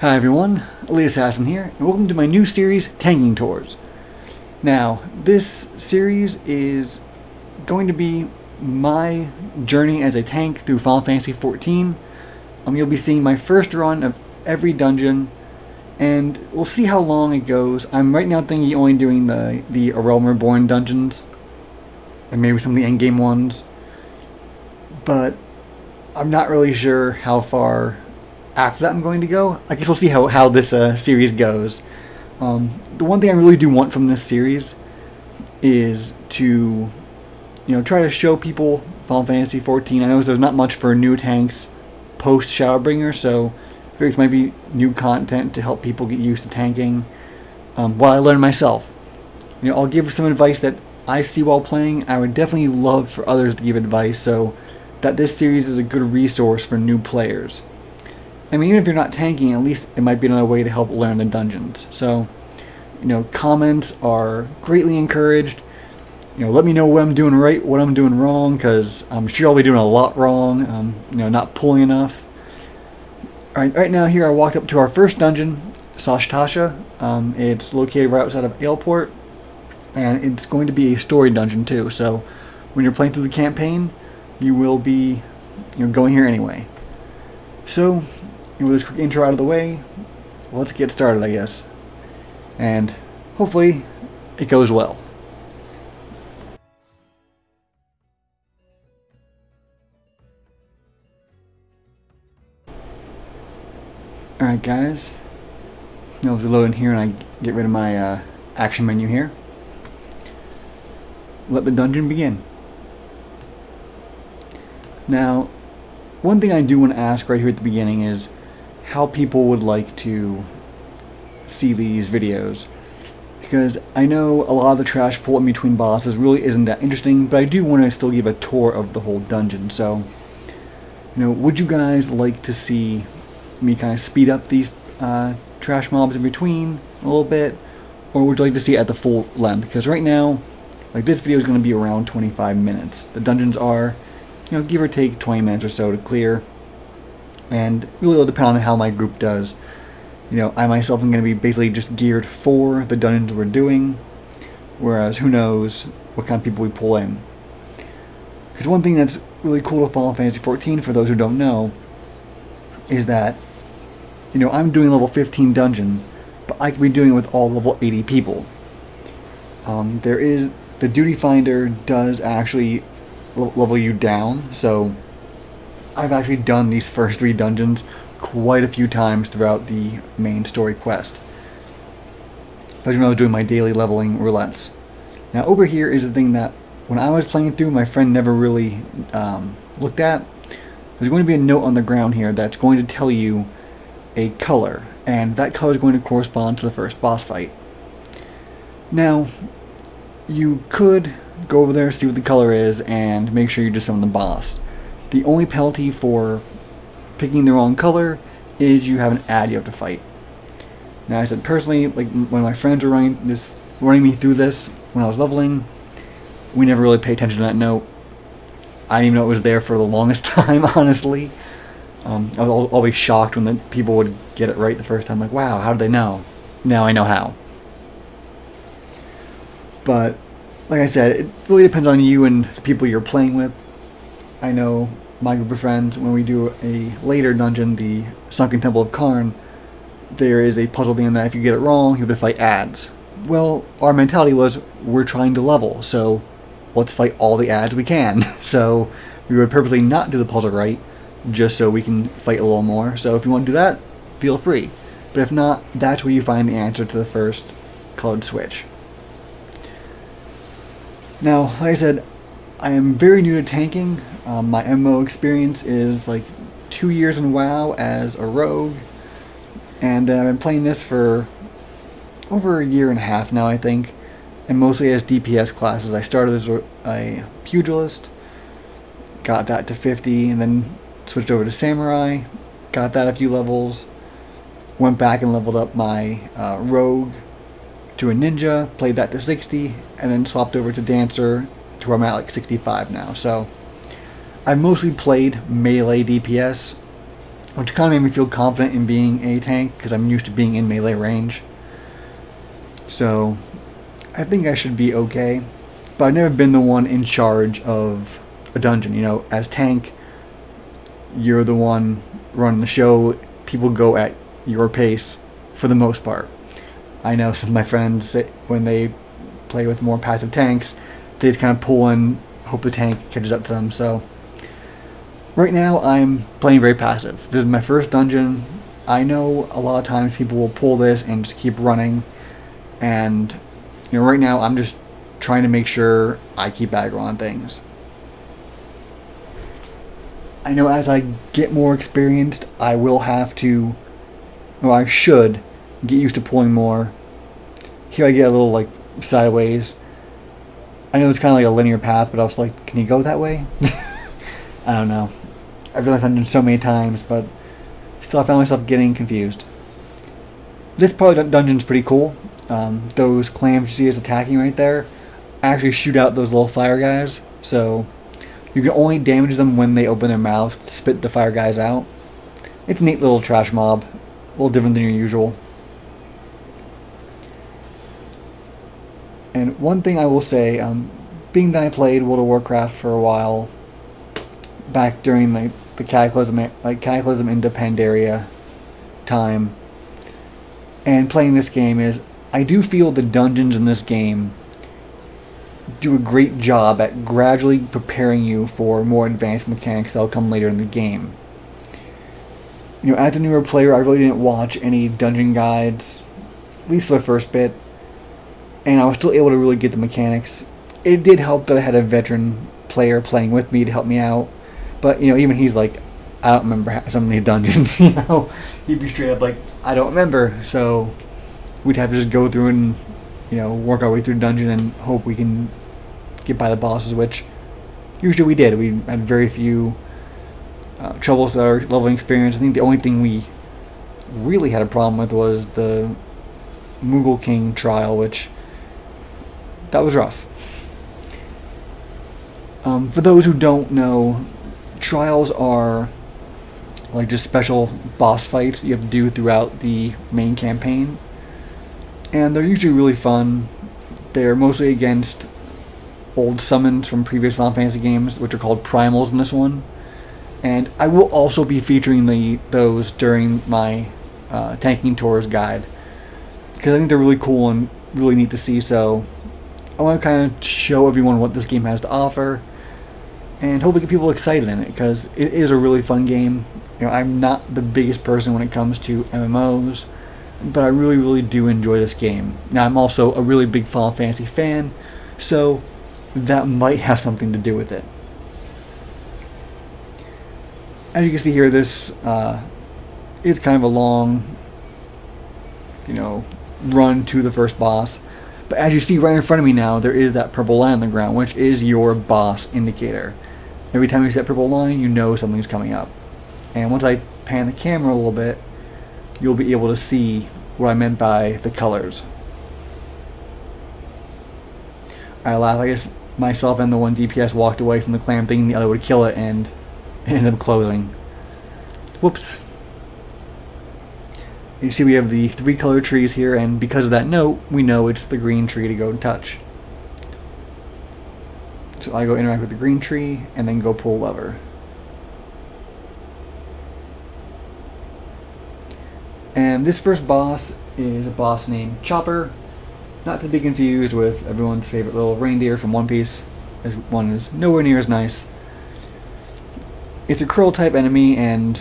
Hi everyone, Elite Assassin here, and welcome to my new series, Tanking Tours. Now, this series is going to be my journey as a tank through Final Fantasy XIV. You'll be seeing my first run of every dungeon, and we'll see how long it goes. I'm right now thinking only doing the Reborn dungeons, and maybe some of the endgame ones, but I'm not really sure how far after that I'm going to go. I guess we'll see how this series goes. The one thing I really do want from this series is to try to show people Final Fantasy XIV. I know there's not much for new tanks post Shadowbringer, so I figure this might be new content to help people get used to tanking while I learn myself. I'll give some advice that I see while playing. I would definitely love for others to give advice, so that this series is a good resource for new players. I mean, even if you're not tanking, at least it might be another way to help learn the dungeons. So, comments are greatly encouraged. Let me know what I'm doing right, what I'm doing wrong, because I'm sure I'll be doing a lot wrong, not pulling enough. Alright, right now here I walked up to our first dungeon, Sastasha. It's located right outside of Aleport, and it's going to be a story dungeon too. So, when you're playing through the campaign, you will be going here anyway. So, with this quick intro out of the way, let's get started, I guess. And hopefully it goes well. Alright guys, now as we load in here and I get rid of my action menu here, let the dungeon begin. Now, one thing I do want to ask right here at the beginning is how people would like to see these videos, because I know a lot of the trash pull in between bosses really isn't that interesting, but I do want to still give a tour of the whole dungeon. So, would you guys like to see me kind of speed up these trash mobs in between a little bit, or would you like to see it at the full length? Because right now, this video is going to be around 25 minutes. The dungeons are give or take 20 minutes or so to clear, and really it'll depend on how my group does. I myself am going to be basically just geared for the dungeons we're doing, whereas who knows what kind of people we pull in. Because one thing that's really cool with Final Fantasy XIV, for those who don't know, is that I'm doing level 15 dungeon, but I could be doing it with all level 80 people. There is the duty finder does actually level you down, so I've actually done these first 3 dungeons quite a few times throughout the main story quest, especially when I was doing my daily leveling roulettes. Now over here is the thing that when I was playing through, my friend never really looked at. There's going to be a note on the ground here that's going to tell you a color, and that color is going to correspond to the first boss fight. Now, you could go over there, see what the color is, and make sure you just summon the boss. The only penalty for picking the wrong color is you have an ad you have to fight. Now, I said personally, when my friends were running me through this when I was leveling, we never really paid attention to that note. I didn't even know it was there for the longest time, honestly. I was always shocked when people would get it right the first time. Like, wow, how did they know? Now I know how. But like I said, it really depends on you and the people you're playing with. I know my group of friends, when we do a later dungeon, the Sunken Temple of Karn, there is a puzzle thing that if you get it wrong, you have to fight ads. Well, our mentality was, we're trying to level, so let's fight all the ads we can. So we would purposely not do the puzzle right, just so we can fight a little more. So if you want to do that, feel free. But if not, that's where you find the answer to the first colored switch. Now, like I said, I am very new to tanking. My MMO experience is 2 years in WoW as a rogue, and then I've been playing this for over a year and a half now, I think, and mostly as DPS classes. I started as a pugilist, got that to 50, and then switched over to samurai, got that a few levels, went back and leveled up my rogue to a ninja, played that to 60, and then swapped over to dancer to where I'm at 65 now. So I've mostly played melee DPS, which kind of made me feel confident in being a tank because I'm used to being in melee range. So I think I should be okay, but I've never been the one in charge of a dungeon. You know, as tank, you're the one running the show. People go at your pace for the most part. I know some of my friends, when they play with more passive tanks, they just kind of pull in, hope the tank catches up to them. So right now I'm playing very passive. This is my first dungeon. I know a lot of times people will pull this and just keep running, and you know, right now I'm just trying to make sure I keep aggro on things. I know as I get more experienced, I will have to, or I should, get used to pulling more. Here I get a little like sideways. I know it's kind of like a linear path, but I was like, can you go that way? I don't know. I realized I've done so many times, but still I found myself getting confused. This part of the dungeon's pretty cool. Those clams you see us attacking right there actually shoot out those little fire guys, so you can only damage them when they open their mouths to spit the fire guys out. It's a neat little trash mob, a little different than your usual. And one thing I will say, being that I played World of Warcraft for a while, back during the Cataclysm into Pandaria time, and playing this game, is I do feel the dungeons in this game do a great job at gradually preparing you for more advanced mechanics that'll come later in the game. You know, as a newer player, I really didn't watch any dungeon guides, at least for the first bit, and I was still able to really get the mechanics. It did help that I had a veteran player playing with me to help me out, but you know, even he's like, I don't remember some of these dungeons. You know, he'd be straight up like, I don't remember. So we'd have to just go through and, you know, work our way through the dungeon and hope we can get by the bosses, which usually we did. We had very few troubles with our leveling experience. I think the only thing we really had a problem with was the Moogle King trial, which that was rough. For those who don't know, trials are like just special boss fights that you have to do throughout the main campaign, and they're usually really fun. They're mostly against old summons from previous Final Fantasy games, which are called primals in this one, and I will also be featuring those during my tanking tours guide, because I think they're really cool and really neat to see. So I want to kind of show everyone what this game has to offer, and hopefully get people excited in it, because it is a really fun game. You know, I'm not the biggest person when it comes to MMOs, but I really, really do enjoy this game. Now, I'm also a really big Final Fantasy fan, so that might have something to do with it. As you can see here, this is kind of a long, you know, run to the first boss. But as you see right in front of me now, there is that purple line on the ground, which is your boss indicator. Every time you see that purple line, you know something's coming up. And once I pan the camera a little bit, you'll be able to see what I meant by the colors. I laugh. I guess myself and the one DPS walked away from the clam thinking the other would kill it, and it ended up closing. Whoops. You see we have the 3 color trees here, and because of that note, we know it's the green tree to go and touch. So I go interact with the green tree, and then go pull lever. And this first boss is a boss named Chopper, not to be confused with everyone's favorite little reindeer from One Piece. This one is nowhere near as nice. It's a curl type enemy, and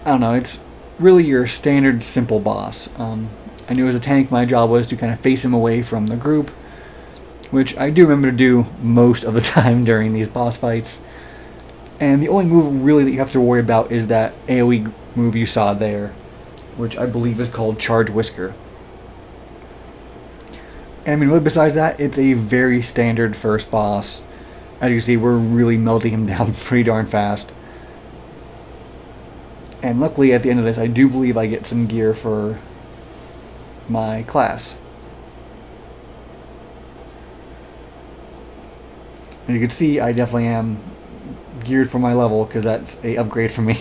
I don't know, it's really your standard simple boss. I knew as a tank my job was to kind of face him away from the group, which I do remember to do most of the time during these boss fights. And the only move really that you have to worry about is that AoE move you saw there, which I believe is called Charge Whisker. And I mean, really besides that, it's a very standard first boss. As you see, we're really melting him down pretty darn fast. And luckily at the end of this, I do believe I get some gear for my class. And you can see I definitely am geared for my level, because that's a upgrade for me.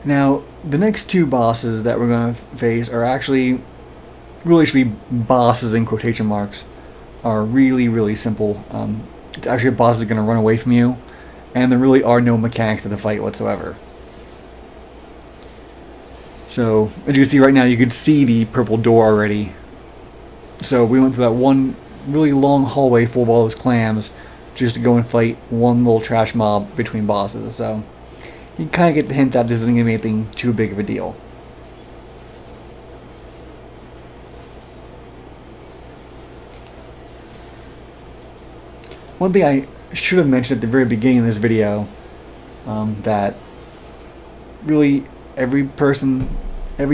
Now, the next two bosses that we're going to face are actually, really should be bosses in quotation marks, are really, really simple. It's actually a boss that's going to run away from you, and there really are no mechanics to the fight whatsoever. So, as you can see right now, you can see the purple door already. So we went through that one really long hallway full of all those clams just to go and fight one little trash mob between bosses. So you kind of get the hint that this isn't going to be anything too big of a deal. One thing I should have mentioned at the very beginning of this video, that really every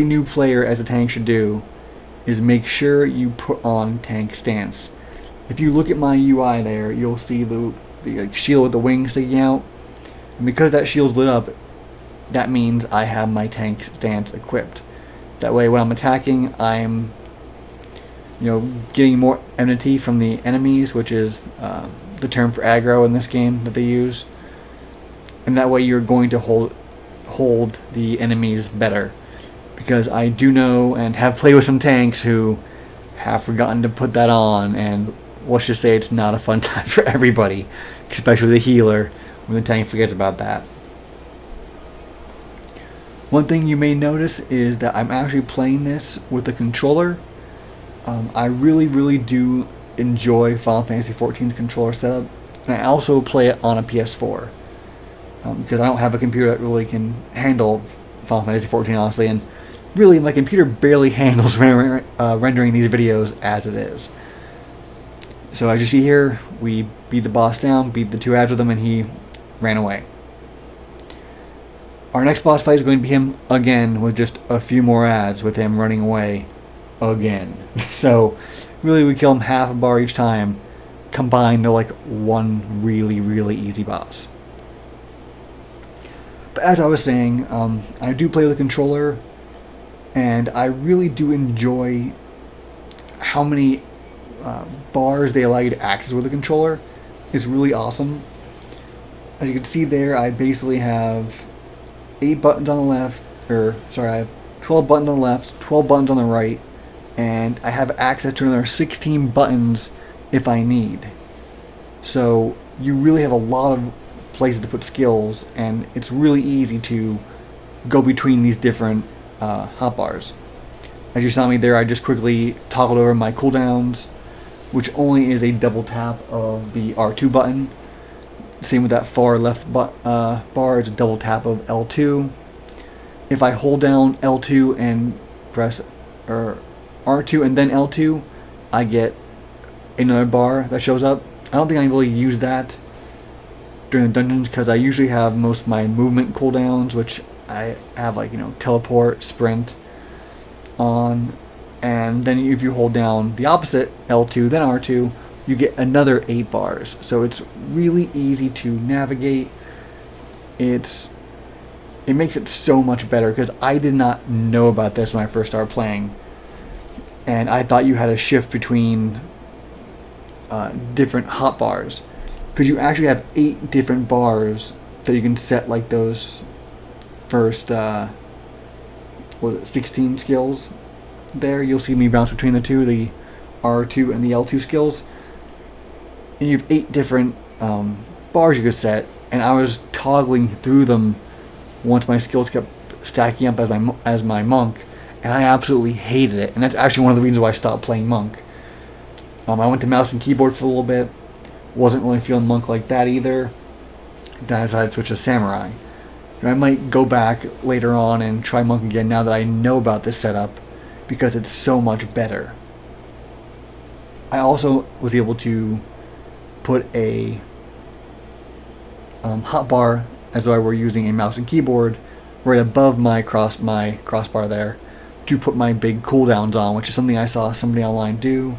new player as a tank should do, is make sure you put on tank stance. If you look at my UI there, you'll see the like, shield with the wings sticking out. And because that shield's lit up, that means I have my tank stance equipped. That way when I'm attacking, I'm getting more enmity from the enemies, which is the term for aggro in this game that they use. And that way you're going to hold the enemies better. Because I do know and have played with some tanks who have forgotten to put that on, and let's just say it's not a fun time for everybody, especially the healer, when the tank forgets about that. One thing you may notice is that I'm actually playing this with a controller. I really do enjoy Final Fantasy XIV's controller setup, and I also play it on a PS4 because I don't have a computer that really can handle Final Fantasy XIV, honestly, and really my computer barely handles rendering these videos as it is. So as you see here, we beat the boss down, beat the two ads with him, and he ran away. Our next boss fight is going to be him again with just a few more ads with him running away again. So really we kill him half a bar each time. Combined, they're like one really easy boss. But as I was saying, I do play with a controller, and I really do enjoy how many bars they allow you to access with a controller. It's really awesome. As you can see there, I basically have 8 buttons on the left, I have 12 buttons on the left, 12 buttons on the right, and I have access to another 16 buttons if I need. So you really have a lot of places to put skills, and it's really easy to go between these different hotbars. As you saw me there, I just quickly toggled over my cooldowns, which only is a double tap of the R2 button. Same with that far left bar, it's a double tap of L2. If I hold down L2 and press R2 and then L2, I get another bar that shows up. I don't think I really use that during the dungeons because I usually have most of my movement cooldowns, which I have like, teleport, sprint on, and then if you hold down the opposite L2 then R2, you get another 8 bars. So it's really easy to navigate. It makes it so much better because I did not know about this when I first started playing, and I thought you had to shift between different hotbars, because you actually have 8 different bars that you can set, like those first 16 skills there. You'll see me bounce between the two, the R2 and the L2 skills, and you have 8 different bars you could set, and I was toggling through them once my skills kept stacking up as my monk, and I absolutely hated it. And that's actually one of the reasons why I stopped playing monk. I went to mouse and keyboard for a little bit, wasn't really feeling monk like that either. Then I decided to switch to samurai. I might go back later on and try monk again now that I know about this setup, because it's so much better. I also was able to put a hotbar, as though I were using a mouse and keyboard, right above my crossbar there, to put my big cooldowns on, which is something I saw somebody online do.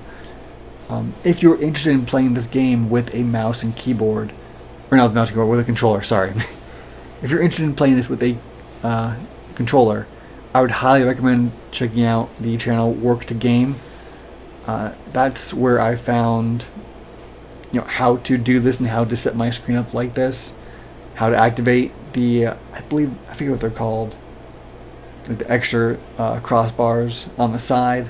If you're interested in playing this game with a mouse and keyboard, or not with a mouse and keyboard, with a controller, sorry. If you're interested in playing this with a controller, I would highly recommend checking out the channel Work to Game. That's where I found how to do this and how to set my screen up like this, how to activate the I forget what they're called, like the extra crossbars on the side.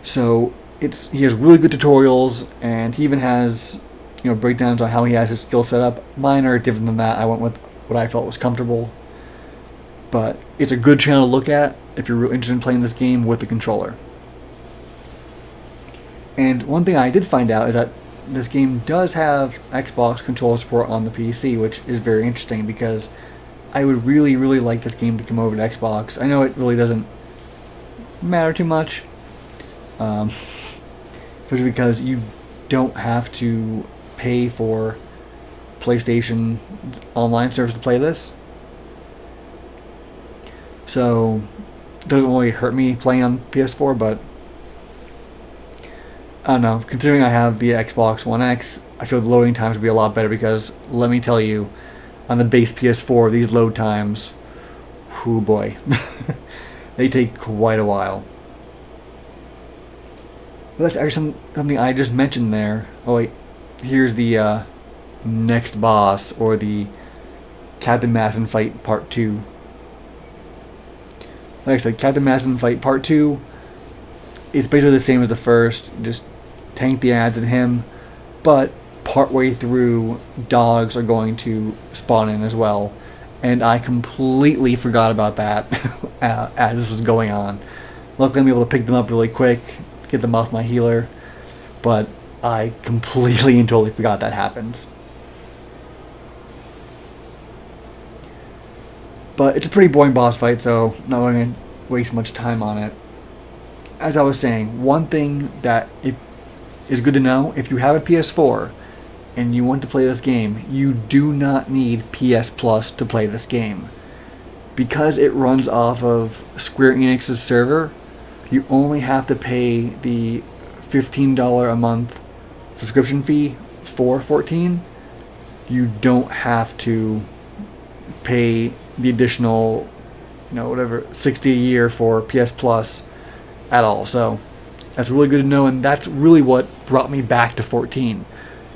So he has really good tutorials, and he even has breakdowns on how he has his skill set up. Mine are different than that. I went with what I felt was comfortable, but it's a good channel to look at if you're really interested in playing this game with the controller. And one thing I did find out is that this game does have Xbox controller support on the PC, which is very interesting because I would really, really like this game to come over to Xbox. I know it really doesn't matter too much, especially because you don't have to pay for PlayStation online service to play this. So it doesn't really hurt me playing on PS4, but I don't know, considering I have the Xbox One X, I feel the loading times would be a lot better because, let me tell you, on the base PS4, these load times, whoo boy, they take quite a while. But that's actually something I just mentioned there. Oh wait, here's the next boss, or the Captain Madison fight part 2. Like I said, Captain Madison fight part 2, it's basically the same as the first, just tank the ads and him, but partway through, dogs are going to spawn in as well, and I completely forgot about that as this was going on. Luckily I'm able to pick them up really quick, get them off my healer, but I completely and totally forgot that happens. But it's a pretty boring boss fight, so I'm not going to waste much time on it. As I was saying, one thing that is good to know, if you have a PS4 and you want to play this game, you do not need PS Plus to play this game. Because it runs off of Square Enix's server, you only have to pay the $15 a month subscription fee for 14. You don't have to pay the additional, whatever, $60 a year for PS Plus at all. So that's really good to know, and that's really what brought me back to 14.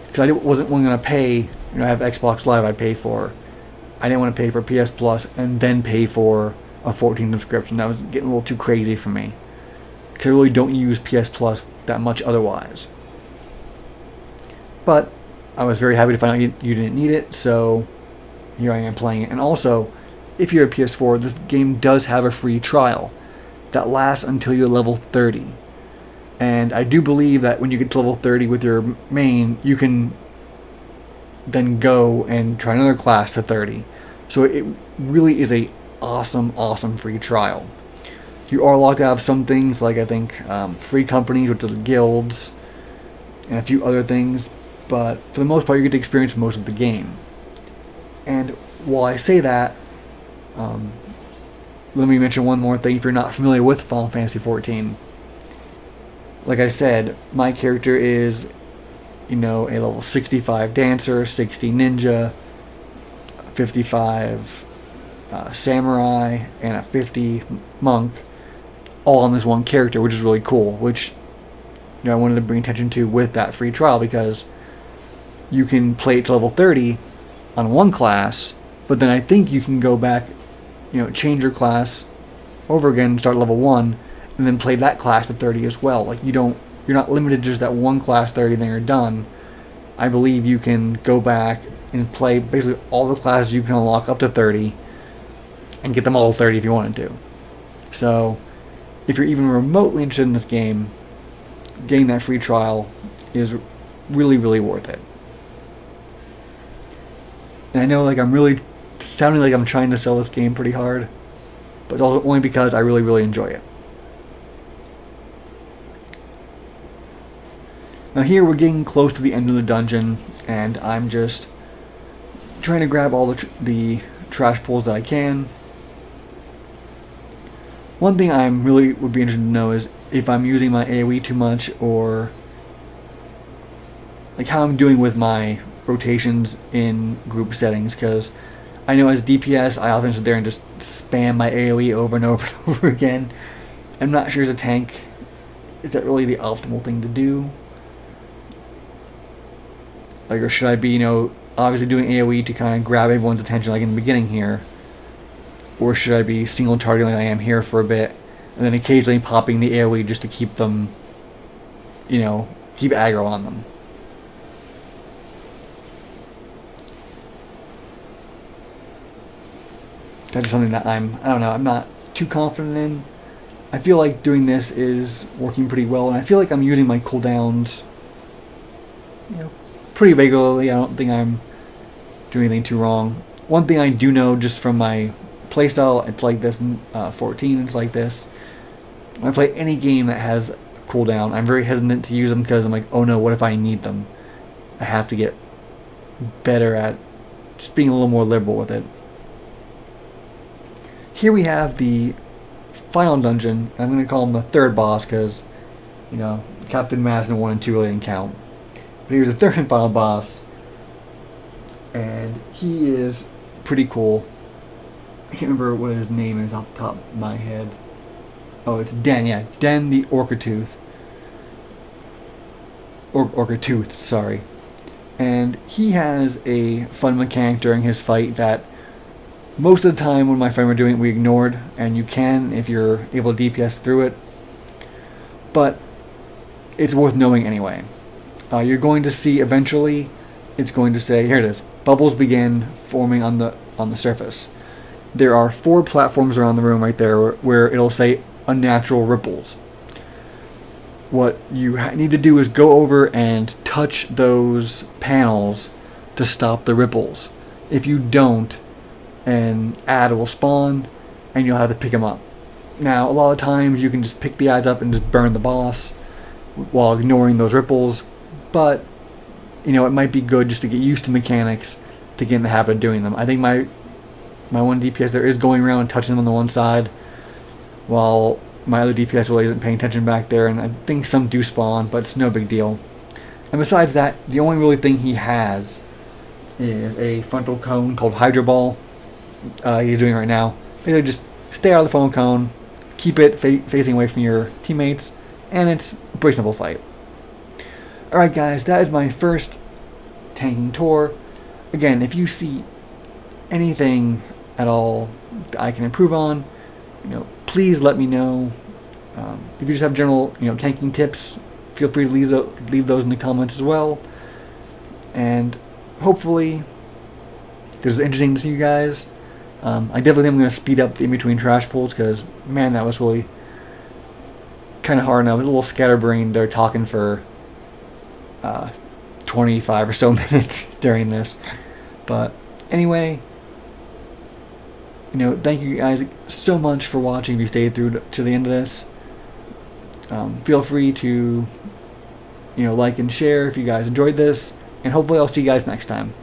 Because I wasn't going to pay, I have Xbox Live I pay for. I didn't want to pay for PS Plus and then pay for a 14 subscription. That was getting a little too crazy for me. Because I really don't use PS Plus that much otherwise. But I was very happy to find out you didn't need it, so here I am playing it. And also, if you're a PS4, this game does have a free trial that lasts until you're level 30. And I do believe that when you get to level 30 with your main, you can then go and try another class to 30. So it really is a awesome, awesome free trial. You are allowed to have some things like, I think, free companies, which are the guilds, and a few other things, but for the most part you get to experience most of the game. And while I say that, let me mention one more thing if you're not familiar with Final Fantasy XIV. Like I said, my character is, a level 65 dancer, 60 ninja, 55 samurai, and a 50 monk, all on this one character, which is really cool, which I wanted to bring attention to with that free trial, because you can play it to level 30 on one class, but then I think you can go back, change your class over again, start level 1, and then play that class to 30 as well. Like, you're not limited to just that one class 30 and then you're done. I believe you can go back and play basically all the classes you can unlock up to 30 and get them all to 30 if you wanted to. So if you're even remotely interested in this game, getting that free trial is really, really worth it. And I know I'm really sounding like I'm trying to sell this game pretty hard, but only because I really, really enjoy it. Now here we're getting close to the end of the dungeon, and I'm just trying to grab all the trash pulls that I can. One thing I really would be interested to know is if I'm using my AoE too much, or how I'm doing with my rotations in group settings, because I know as DPS I often sit there and just spam my AoE over and over and over again. I'm not sure as a tank, is that really the optimal thing to do? Or should I be, obviously doing AoE to kind of grab everyone's attention like in the beginning here, or should I be single targeting like I am here for a bit, and then occasionally popping the AoE just to keep them, you know, keep aggro on them. That's just something that I don't know, I'm not too confident in. I feel like doing this is working pretty well, and I feel like I'm using my cooldowns, you know, pretty regularly. I don't think I'm doing anything too wrong. One thing I do know just from my playstyle, it's like this in 14, it's like this. When I play any game that has a cooldown, I'm very hesitant to use them because I'm like, oh no, what if I need them? I have to get better at just being a little more liberal with it. Here we have the final dungeon, and I'm going to call him the third boss because, you know, Captain Madison 1 and 2 really didn't count. But here's the third and final boss, and he is pretty cool. I can't remember what his name is off the top of my head. Oh, it's Den, yeah. Den the Orca-Tooth. Orca-Tooth, sorry. And he has a fun mechanic during his fight that most of the time when my friend were doing it, we ignored, and you can if you're able to DPS through it. But it's worth knowing anyway. You're going to see eventually, it's going to say, here it is, bubbles begin forming on the surface. There are 4 platforms around the room right there where it'll say unnatural ripples. What you need to do is go over and touch those panels to stop the ripples. If you don't, an ad will spawn and you'll have to pick them up. Now, a lot of times you can just pick the ads up and just burn the boss while ignoring those ripples, but you know, it might be good just to get used to mechanics to get in the habit of doing them. I think my one DPS there is going around and touching them on the one side, while my other DPS really isn't paying attention back there, and I think some do spawn, but it's no big deal. And besides that, the only really thing he has is a frontal cone called Hydro Ball. He's doing it right now. Basically just stay out of the frontal cone, keep it facing away from your teammates, and it's a pretty simple fight. Alright guys, that is my first tanking tour. Again, if you see anything at all that I can improve on, you know, please let me know. If you just have general, you know, tanking tips, feel free to leave those in the comments as well. And hopefully this is interesting to see you guys. I definitely think I'm going to speed up the in-between trash pulls because, man, that was really kind of hard. And I was a little scatterbrained there talking for 25 or so minutes during this. But anyway, you know, thank you guys so much for watching if you stayed through to the end of this. Feel free to, you know, like and share if you guys enjoyed this. And hopefully I'll see you guys next time.